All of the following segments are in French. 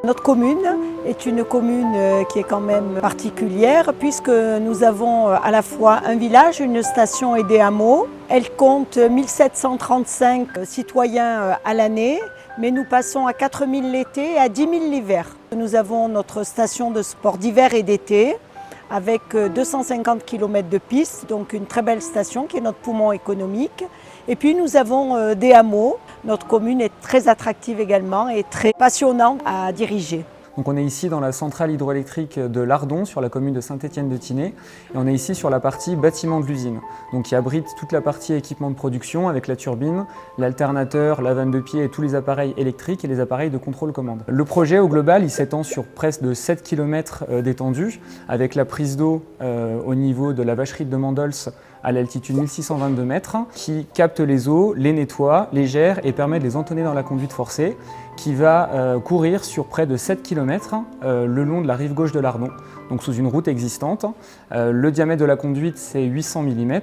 Notre commune est une commune qui est quand même particulière puisque nous avons à la fois un village, une station et des hameaux. Elle compte 1735 citoyens à l'année, mais nous passons à 4000 l'été et à 10 000 l'hiver. Nous avons notre station de sport d'hiver et d'été avec 250 km de piste, donc une très belle station qui est notre poumon économique. Et puis nous avons des hameaux. Notre commune est très attractive également et très passionnante à diriger. Donc on est ici dans la centrale hydroélectrique de Lardon, sur la commune de Saint-Étienne-de-Tinée. Et on est ici sur la partie bâtiment de l'usine, donc qui abrite toute la partie équipement de production avec la turbine, l'alternateur, la vanne de pied et tous les appareils électriques et les appareils de contrôle-commande. Le projet au global, il s'étend sur presque de 7 km d'étendue, avec la prise d'eau au niveau de la vacherie de Mandols à l'altitude 1622 mètres, qui capte les eaux, les nettoie, les gère et permet de les entonner dans la conduite forcée, qui va courir sur près de 7 km le long de la rive gauche de l'Ardon, donc sous une route existante. Le diamètre de la conduite, c'est 800 mm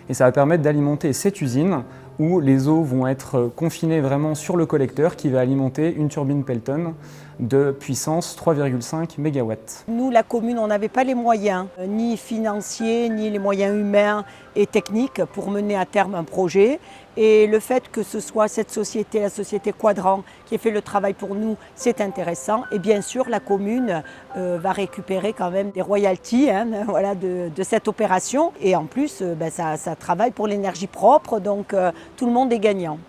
et ça va permettre d'alimenter cette usine où les eaux vont être confinées vraiment sur le collecteur qui va alimenter une turbine Pelton de puissance 3,5 MW. Nous, la commune, on n'avait pas les moyens, ni financiers, ni les moyens humains et techniques pour mener à terme un projet. Et le fait que ce soit cette société, la société Quadrant, qui ait fait le travail pour nous, c'est intéressant. Et bien sûr, la commune va récupérer quand même des royalties voilà, de cette opération. Et en plus, ça travaille pour l'énergie propre, donc tout le monde est gagnant.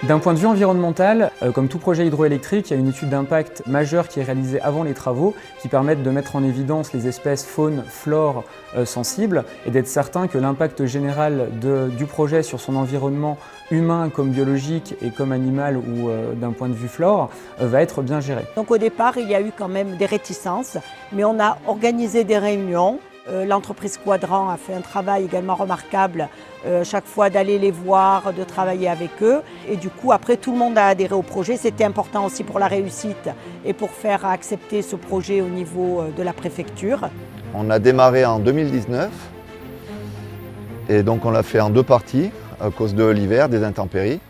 D'un point de vue environnemental, comme tout projet hydroélectrique, il y a une étude d'impact majeure qui est réalisée avant les travaux qui permettent de mettre en évidence les espèces faune, flore sensibles et d'être certain que l'impact général du projet sur son environnement humain comme biologique et comme animal ou d'un point de vue flore va être bien géré. Donc au départ, il y a eu quand même des réticences, mais on a organisé des réunions. L'entreprise Quadrant a fait un travail également remarquable chaque fois d'aller les voir, de travailler avec eux. Et du coup, après, tout le monde a adhéré au projet. C'était important aussi pour la réussite et pour faire accepter ce projet au niveau de la préfecture. On a démarré en 2019 et donc on l'a fait en deux parties à cause de l'hiver, des intempéries.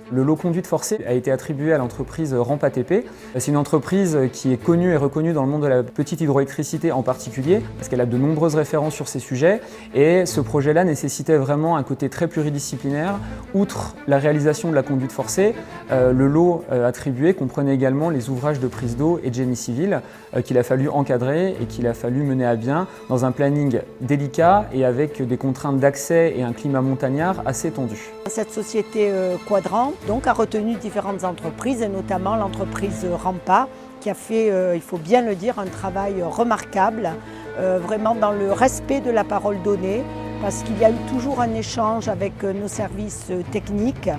Le lot conduite forcée a été attribué à l'entreprise Ramp ATP. C'est une entreprise qui est connue et reconnue dans le monde de la petite hydroélectricité en particulier, parce qu'elle a de nombreuses références sur ces sujets. Et ce projet-là nécessitait vraiment un côté très pluridisciplinaire. Outre la réalisation de la conduite forcée, le lot attribué comprenait également les ouvrages de prise d'eau et de génie civil qu'il a fallu encadrer et qu'il a fallu mener à bien dans un planning délicat et avec des contraintes d'accès et un climat montagnard assez tendu. Cette société Quadrant donc, a retenu différentes entreprises et notamment l'entreprise Rampa qui a fait, il faut bien le dire, un travail remarquable, vraiment dans le respect de la parole donnée parce qu'il y a eu toujours un échange avec nos services techniques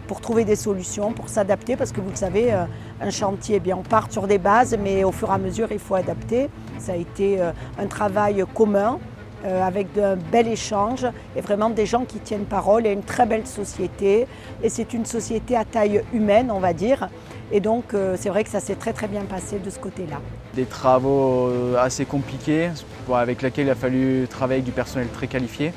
pour trouver des solutions, pour s'adapter parce que vous le savez, un chantier, on part sur des bases mais au fur et à mesure il faut adapter. Ça a été un travail commun. Avec un bel échange et vraiment des gens qui tiennent parole et une très belle société. Et c'est une société à taille humaine, on va dire. Et donc, c'est vrai que ça s'est très très bien passé de ce côté-là. Des travaux assez compliqués avec lesquels il a fallu travailler avec du personnel très qualifié.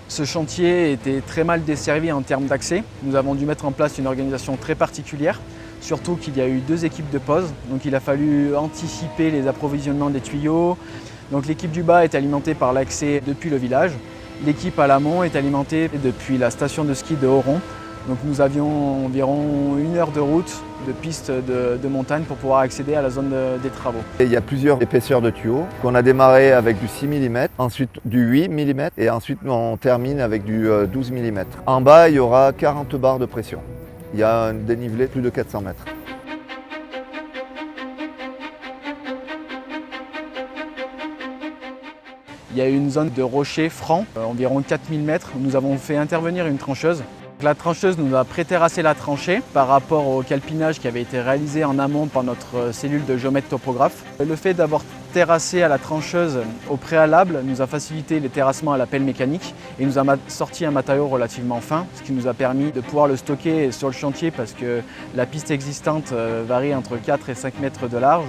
Ce chantier était très mal desservi en termes d'accès. Nous avons dû mettre en place une organisation très particulière. Surtout qu'il y a eu 2 équipes de pause. Donc il a fallu anticiper les approvisionnements des tuyaux. Donc l'équipe du bas est alimentée par l'accès depuis le village. L'équipe à l'amont est alimentée depuis la station de ski de Oron. Donc nous avions environ 1 heure de route de piste de montagne pour pouvoir accéder à la zone des travaux. Et il y a plusieurs épaisseurs de tuyaux qu'on a démarré avec du 6 mm, ensuite du 8 mm et ensuite on termine avec du 12 mm. En bas, il y aura 40 bars de pression. Il y a un dénivelé de plus de 400 mètres. Il y a une zone de rochers francs, environ 4000 mètres. Nous avons fait intervenir une trancheuse La trancheuse nous a pré-terrassé la tranchée par rapport au calpinage qui avait été réalisé en amont par notre cellule de géomètre topographe. Le fait d'avoir terrassé à la trancheuse au préalable nous a facilité les terrassements à la pelle mécanique et nous a sorti un matériau relativement fin, ce qui nous a permis de pouvoir le stocker sur le chantier parce que la piste existante varie entre 4 et 5 mètres de large,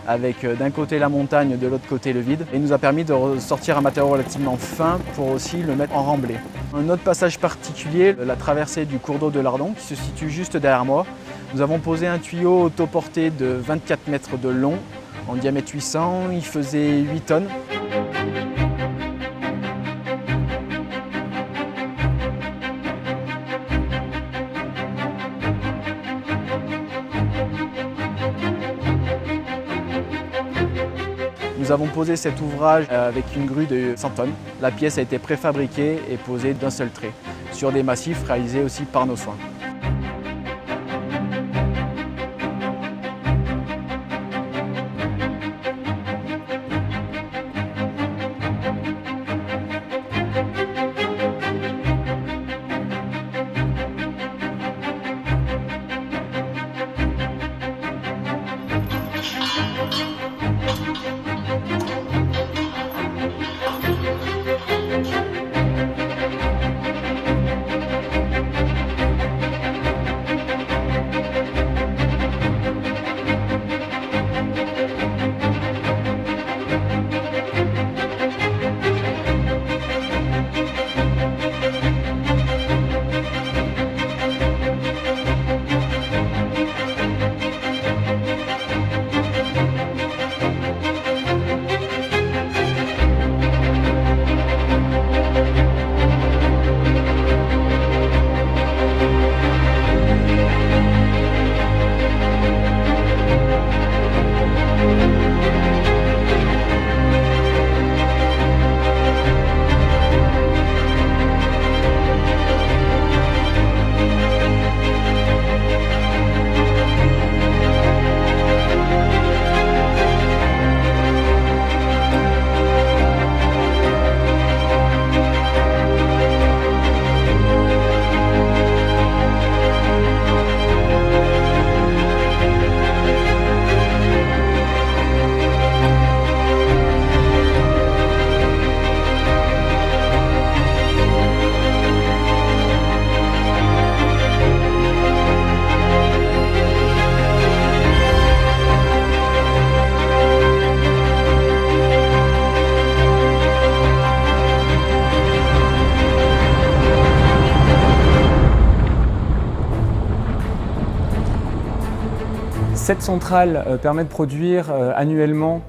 avec d'un côté la montagne, de l'autre côté le vide, et nous a permis de sortir un matériau relativement fin pour aussi le mettre en remblai. Un autre passage particulier, la traversée du cours d'eau de l'Ardon qui se situe juste derrière moi. Nous avons posé un tuyau autoporté de 24 mètres de long, en diamètre 800, il faisait 8 tonnes. Nous avons posé cet ouvrage avec une grue de 100 tonnes. La pièce a été préfabriquée et posée d'un seul trait, sur des massifs réalisés aussi par nos soins. Cette centrale permet de produire annuellement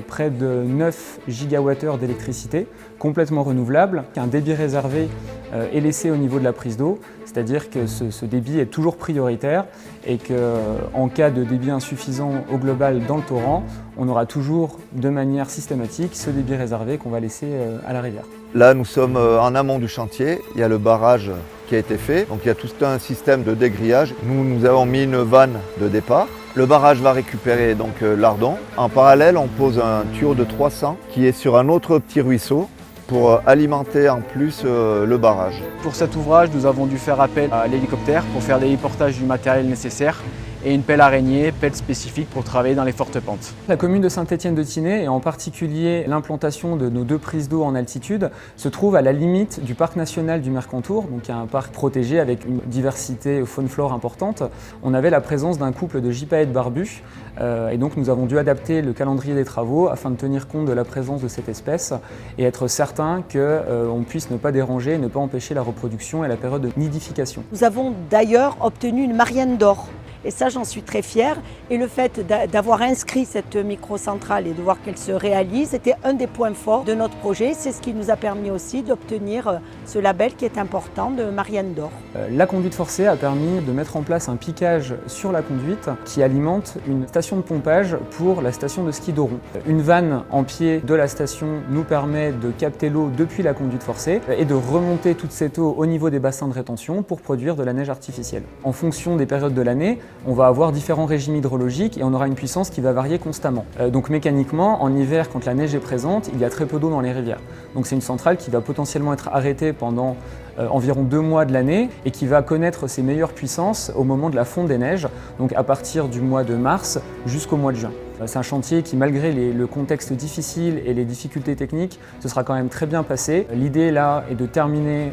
près de 9 gigawattheures d'électricité complètement renouvelable. Un débit réservé est laissé au niveau de la prise d'eau, c'est-à-dire que ce débit est toujours prioritaire et qu'en cas de débit insuffisant au global dans le torrent, on aura toujours de manière systématique ce débit réservé qu'on va laisser à la rivière. Là, nous sommes en amont du chantier. Il y a le barrage qui a été fait. Donc il y a tout un système de dégrillage. Nous avons mis une vanne de départ. Le barrage va récupérer donc l'Ardon. En parallèle, on pose un tuyau de 300 qui est sur un autre petit ruisseau pour alimenter en plus le barrage. Pour cet ouvrage, nous avons dû faire appel à l'hélicoptère pour faire l'héliportage du matériel nécessaire et une pelle araignée, pelle spécifique pour travailler dans les fortes pentes. La commune de Saint-Étienne-de-Tinée, et en particulier l'implantation de nos 2 prises d'eau en altitude, se trouve à la limite du parc national du Mercantour, donc il y a un parc protégé avec une diversité faune-flore importante. On avait la présence d'un couple de gypaètes barbus, et donc nous avons dû adapter le calendrier des travaux afin de tenir compte de la présence de cette espèce et être certain qu'on puisse ne pas déranger, ne pas empêcher la reproduction et la période de nidification. Nous avons d'ailleurs obtenu une Marianne d'or. Et ça, j'en suis très fière. Et le fait d'avoir inscrit cette microcentrale et de voir qu'elle se réalise, c'était un des points forts de notre projet. C'est ce qui nous a permis aussi d'obtenir ce label qui est important de Marianne d'or. La conduite forcée a permis de mettre en place un piquage sur la conduite qui alimente une station de pompage pour la station de ski d'Oron. Une vanne en pied de la station nous permet de capter l'eau depuis la conduite forcée et de remonter toute cette eau au niveau des bassins de rétention pour produire de la neige artificielle. En fonction des périodes de l'année, on va avoir différents régimes hydrologiques et on aura une puissance qui va varier constamment. Donc mécaniquement, en hiver, quand la neige est présente, il y a très peu d'eau dans les rivières. Donc c'est une centrale qui va potentiellement être arrêtée pendant environ 2 mois de l'année et qui va connaître ses meilleures puissances au moment de la fonte des neiges, donc à partir du mois de mars jusqu'au mois de juin. C'est un chantier qui, malgré le contexte difficile et les difficultés techniques, se sera quand même très bien passé. L'idée là est de terminer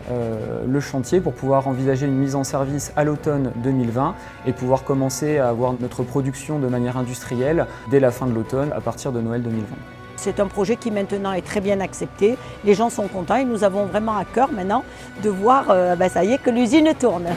le chantier pour pouvoir envisager une mise en service à l'automne 2020 et pouvoir commencer à avoir notre production de manière industrielle dès la fin de l'automne, à partir de Noël 2020. C'est un projet qui maintenant est très bien accepté. Les gens sont contents et nous avons vraiment à cœur maintenant de voir, ça y est, que l'usine tourne.